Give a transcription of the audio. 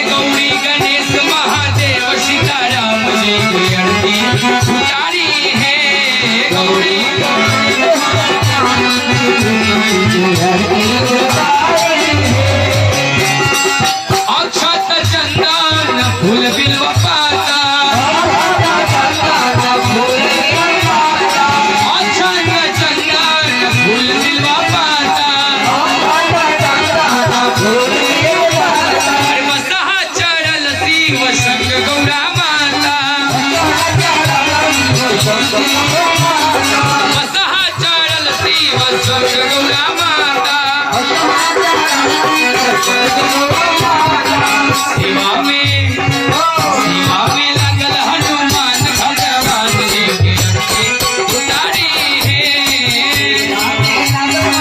गौरी गणेश महादेव सीताराम जी की आरती उतारी है गौरी अक्षत चंदन फूल बिल्व पाता अक्षत चंदन फूल बिल्व पाता मसहा चढ़ल शिव संग गौरा माता मसहा चढ़ल शिव संग गौरा माता सेवा में